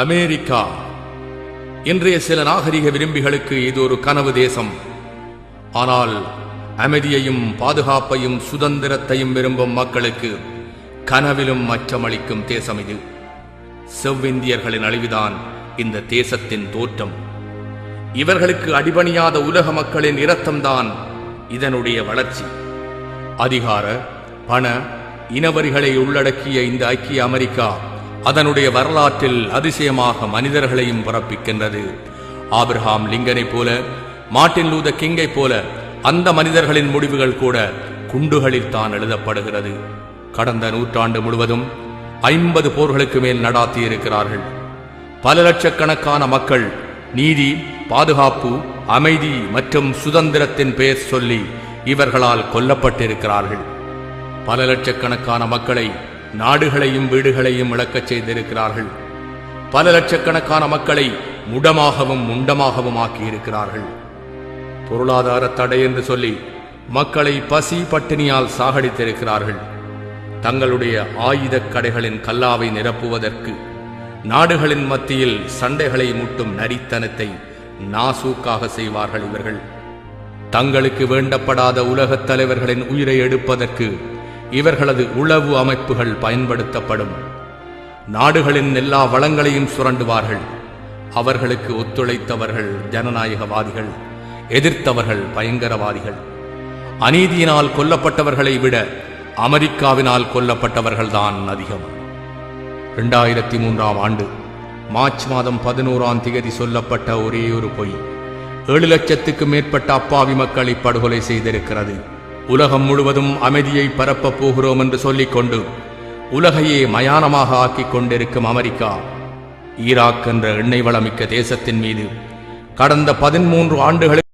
America இன்றைய சில நாகரிக விரும்பிகளுக்கு இது ஒரு கனவு தேசம். ஆனால் அமைதியையும் பாதுகாப்பையும் சுதந்திரத்தையும் விரும்பும் மக்களுக்கு கனவிலும் அச்சமளிக்கும் தேசம் இது. செவ்விந்தியர்களின் அழிவுதான் இந்த தேசத்தின் தோற்றம். இவர்களுக்கு அடிபணியாத உலக மக்களின் இரத்தம்தான் இதனுடைய வளர்ச்சி. அதிகார, பண, இனவரிகளை உள்ளடக்கிய இந்த ஐக்கிய அமெரிக்கா அதனுடைய வரலாற்றில் அதிசயமாக மனிதர்களையும் பிறப்பிக்கின்றது. ஆபிரகாம் லிங்கனை போல, மார்ட்டின் லூதர் கிங்கை போல அந்த மனிதர்களின் முடிவுகள் கூட குண்டுகளில் தான் எழுதப்படுகிறது. கடந்த நூற்றாண்டு முழுவதும் 50 போர்களுக்கு மேல் நடாத்தியிருக்கிறார்கள். பல லட்சக்கணக்கான மக்கள் நீதி, பாதுகாப்பு, அமைதி மற்றும் சுதந்திரத்தின் பெயர் சொல்லி இவர்களால் கொல்லப்பட்டிருக்கிறார்கள். பல லட்சக்கணக்கான மக்களை, நாடுகளையும் வீடுகளையும் இழக்கச் செய்திருக்கிறார்கள். பல லட்சக்கணக்கான மக்களை முடமாகவும் முண்டமாகவும் ஆக்கியிருக்கிறார்கள். பொருளாதார தடை என்று சொல்லி மக்களை பசி பட்டினியால் சாகடித்திருக்கிறார்கள். தங்களுடைய ஆயுதக் கடைகளின் கல்லாவை நிரப்புவதற்கு நாடுகளின் மத்தியில் சண்டைகளை முட்டும் நரித்தனத்தை நாசூக்காக செய்வார்கள் இவர்கள். தங்களுக்கு வேண்டப்படாத உலகத் தலைவர்களின் உயிரை எடுப்பதற்கு இவர்களது உளவு அமைப்புகள் பயன்படுத்தப்படும். நாடுகளின் எல்லா வளங்களையும் சுரண்டுவார்கள். அவர்களுக்கு ஒத்துழைத்தவர்கள் ஜனநாயகவாதிகள், எதிர்த்தவர்கள் பயங்கரவாதிகள். அநீதியினால் கொல்லப்பட்டவர்களை விட அமெரிக்காவினால் கொல்லப்பட்டவர்கள்தான் அதிகம். 2003ஆம் ஆண்டு மார்ச் மாதம் 11ஆம் தேதி சொல்லப்பட்ட ஒரே ஒரு பொய் 7 லட்சத்துக்கு மேற்பட்ட அப்பாவி மக்களை படுகொலை செய்திருக்கிறது. உலகம் முழுவதும் அமைதியை பரப்பப் போகிறோம் என்று சொல்லிக்கொண்டு உலகையே மயானமாக ஆக்கிக் கொண்டிருக்கும் அமெரிக்கா, ஈராக் என்ற எண்ணெய் வளமிக்க தேசத்தின் மீது கடந்த 13 ஆண்டுகளில்